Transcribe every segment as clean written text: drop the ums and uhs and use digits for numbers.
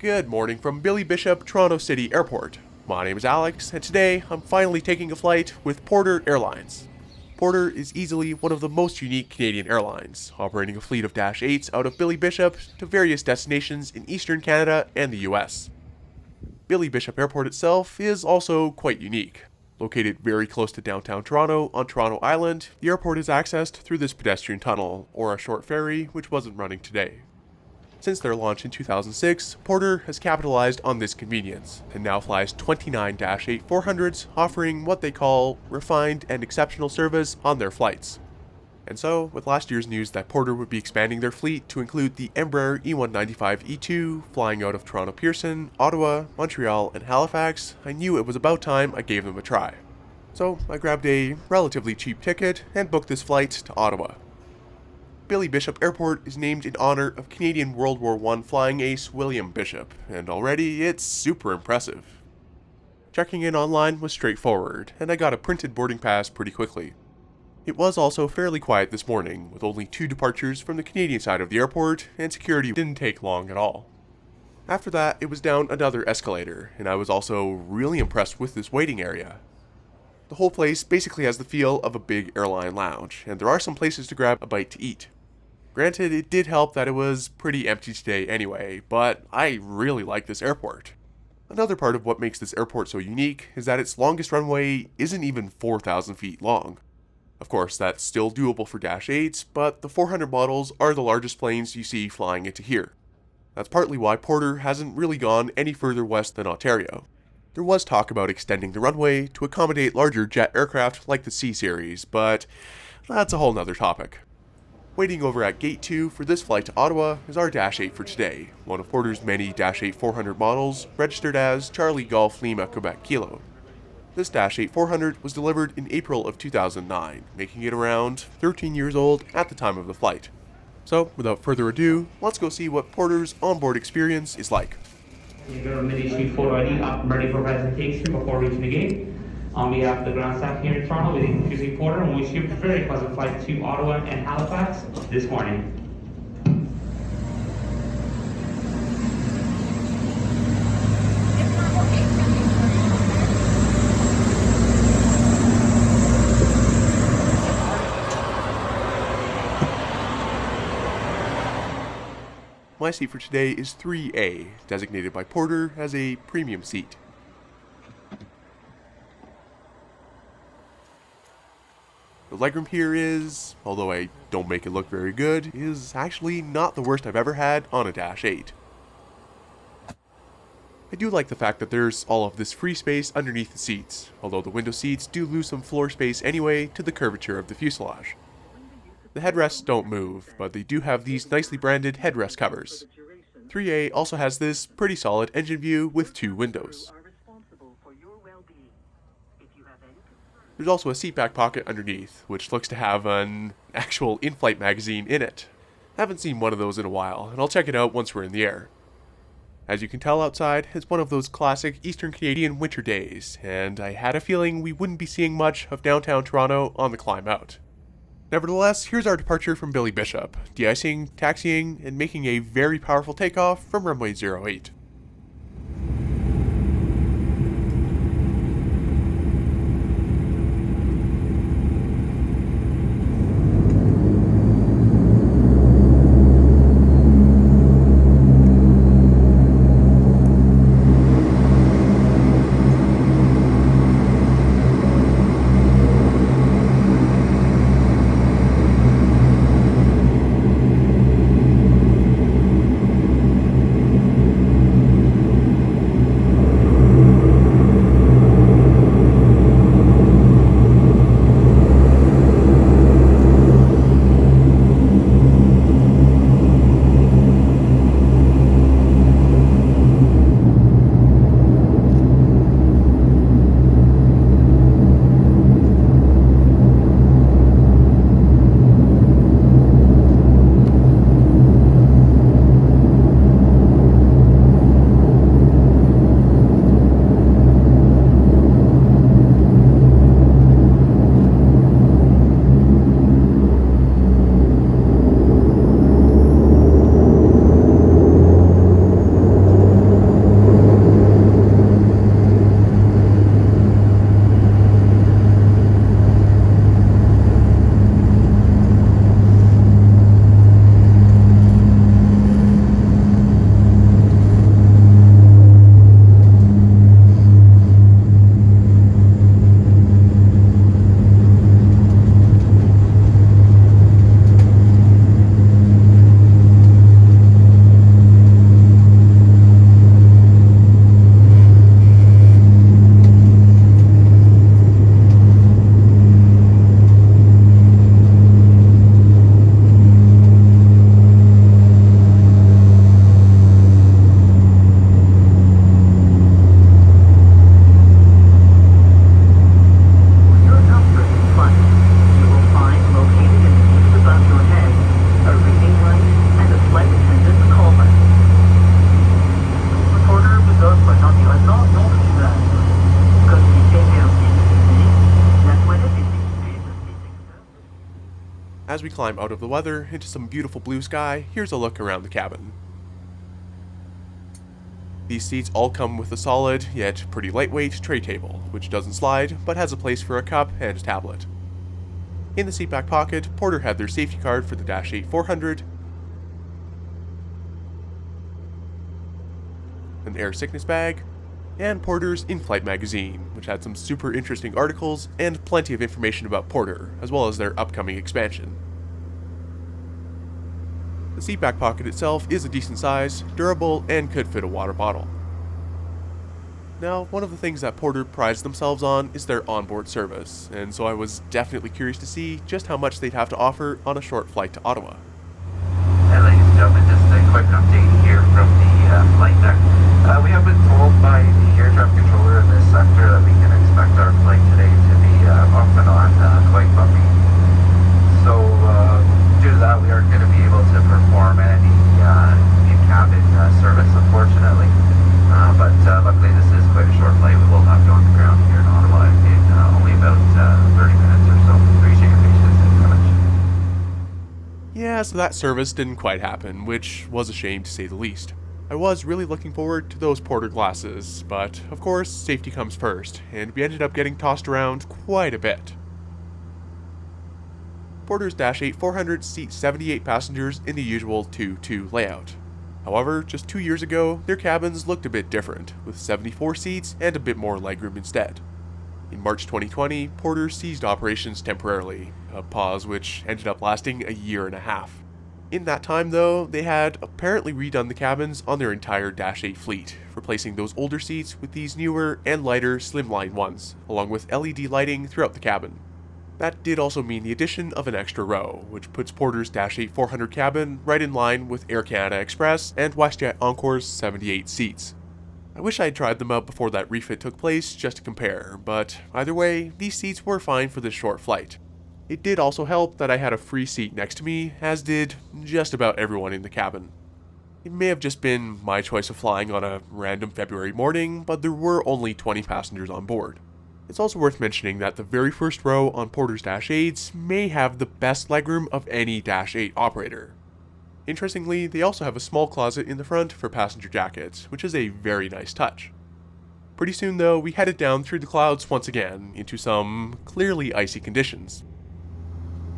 Good morning from Billy Bishop, Toronto City Airport. My name is Alex, and today I'm finally taking a flight with Porter Airlines. Porter is easily one of the most unique Canadian airlines, operating a fleet of Dash 8s out of Billy Bishop to various destinations in Eastern Canada and the US. Billy Bishop Airport itself is also quite unique. Located very close to downtown Toronto on Toronto Island, the airport is accessed through this pedestrian tunnel, or a short ferry, which wasn't running today. Since their launch in 2006, Porter has capitalized on this convenience, and now flies 29 Dash 8-400s, offering what they call refined and exceptional service on their flights. And so, with last year's news that Porter would be expanding their fleet to include the Embraer E195-E2, flying out of Toronto Pearson, Ottawa, Montreal, and Halifax, I knew it was about time I gave them a try. So, I grabbed a relatively cheap ticket and booked this flight to Ottawa. Billy Bishop Airport is named in honor of Canadian World War I flying ace William Bishop, and already it's super impressive. Checking in online was straightforward, and I got a printed boarding pass pretty quickly. It was also fairly quiet this morning, with only 2 departures from the Canadian side of the airport, and security didn't take long at all. After that, it was down another escalator, and I was also really impressed with this waiting area. The whole place basically has the feel of a big airline lounge, and there are some places to grab a bite to eat. Granted, it did help that it was pretty empty today anyway, but I really like this airport. Another part of what makes this airport so unique is that its longest runway isn't even 4,000 feet long. Of course, that's still doable for Dash 8s, but the 400 models are the largest planes you see flying into here. That's partly why Porter hasn't really gone any further west than Ontario. There was talk about extending the runway to accommodate larger jet aircraft like the C-Series, but that's a whole nother topic. Waiting over at Gate 2 for this flight to Ottawa is our Dash 8 for today, one of Porter's many Dash 8-400 models, registered as Charlie Golf Lima Quebec Kilo. This Dash 8-400 was delivered in April of 2009, making it around 13 years old at the time of the flight. So, without further ado, let's go see what Porter's onboard experience is like. You got a mini sheet photo ID up and ready for presentation before reaching the gate. On behalf of the ground staff here in Toronto, we thank you, Porter, and wish you a very pleasant flight to Ottawa and Halifax this morning. My seat for today is 3A, designated by Porter as a premium seat. The legroom here is, although I don't make it look very good, is actually not the worst I've ever had on a Dash 8. I do like the fact that there's all of this free space underneath the seats, although the window seats do lose some floor space anyway to the curvature of the fuselage. The headrests don't move, but they do have these nicely branded headrest covers. 3A also has this pretty solid engine view with 2 windows. There's also a seatback pocket underneath, which looks to have an actual in-flight magazine in it. I haven't seen one of those in a while, and I'll check it out once we're in the air. As you can tell outside, it's one of those classic Eastern Canadian winter days, and I had a feeling we wouldn't be seeing much of downtown Toronto on the climb out. Nevertheless, here's our departure from Billy Bishop, de-icing, taxiing, and making a very powerful takeoff from runway 08. as we climb out of the weather into some beautiful blue sky, here's a look around the cabin. These seats all come with a solid, yet pretty lightweight, tray table, which doesn't slide, but has a place for a cup and a tablet. In the seat back pocket, Porter had their safety card for the Dash 8-400, an air sickness bag, and Porter's in-flight magazine, which had some super interesting articles and plenty of information about Porter, as well as their upcoming expansion. The seat back pocket itself is a decent size, durable, and could fit a water bottle. Now, one of the things that Porter prides themselves on is their onboard service, and so I was definitely curious to see just how much they'd have to offer on a short flight to Ottawa. Hey ladies and gentlemen, just a quick update here from the flight deck. We have been told by the air traffic controller in this sector that we can expect our flight today to be off and on quite bumpy. So due to that, we aren't going to be able to perform any in-cabin service, unfortunately. But luckily this is quite a short flight. We will have to on the ground here in Ottawa in only about 30 minutes or so. Appreciate your patience and coverage. Yeah, so that service didn't quite happen, which was a shame to say the least. I was really looking forward to those Porter glasses, but of course safety comes first, and we ended up getting tossed around quite a bit. Porter's Dash 8-400 seats 78 passengers in the usual 2-2 layout. However, just 2 years ago, their cabins looked a bit different, with 74 seats and a bit more legroom instead. In March 2020, Porter ceased operations temporarily, a pause which ended up lasting a year and a half. In that time though, they had apparently redone the cabins on their entire Dash 8 fleet, replacing those older seats with these newer and lighter slimline ones, along with LED lighting throughout the cabin. That did also mean the addition of an extra row, which puts Porter's Dash 8-400 cabin right in line with Air Canada Express and WestJet Encore's 78 seats. I wish I had tried them out before that refit took place just to compare, but either way, these seats were fine for this short flight. It did also help that I had a free seat next to me, as did just about everyone in the cabin. It may have just been my choice of flying on a random February morning, but there were only 20 passengers on board. It's also worth mentioning that the very first row on Porter's Dash 8s may have the best legroom of any Dash 8 operator. Interestingly, they also have a small closet in the front for passenger jackets, which is a very nice touch. Pretty soon though, we headed down through the clouds once again into some clearly icy conditions.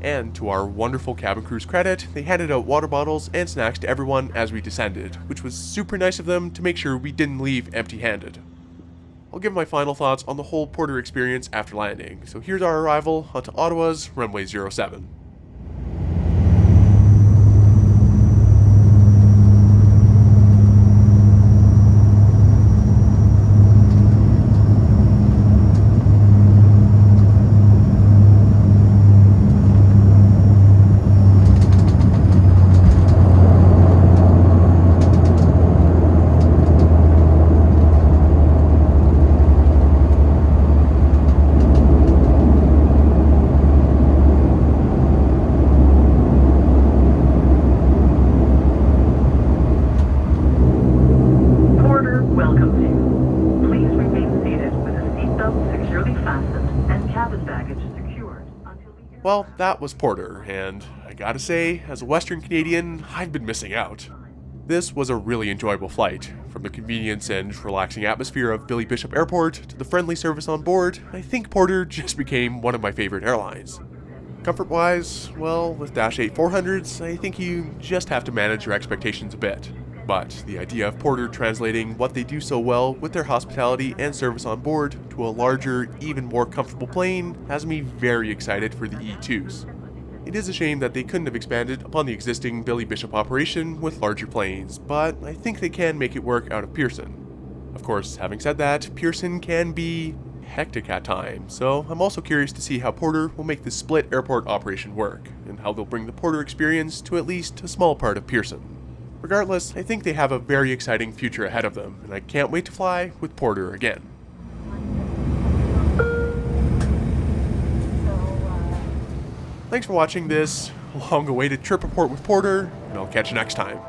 And to our wonderful cabin crew's credit, they handed out water bottles and snacks to everyone as we descended, which was super nice of them to make sure we didn't leave empty-handed. I'll give my final thoughts on the whole Porter experience after landing, so here's our arrival onto Ottawa's Runway 07. Well, that was Porter, and I gotta say, as a Western Canadian, I've been missing out. This was a really enjoyable flight. From the convenience and relaxing atmosphere of Billy Bishop Airport to the friendly service on board, I think Porter just became one of my favorite airlines. Comfort-wise, well, with Dash 8-400s, I think you just have to manage your expectations a bit. But the idea of Porter translating what they do so well with their hospitality and service on board to a larger, even more comfortable plane has me very excited for the E2s. It is a shame that they couldn't have expanded upon the existing Billy Bishop operation with larger planes, but I think they can make it work out of Pearson. Of course, having said that, Pearson can be hectic at times, so I'm also curious to see how Porter will make the split airport operation work, and how they'll bring the Porter experience to at least a small part of Pearson. Regardless, I think they have a very exciting future ahead of them, and I can't wait to fly with Porter again. Thanks for watching this long-awaited trip report with Porter, and I'll catch you next time.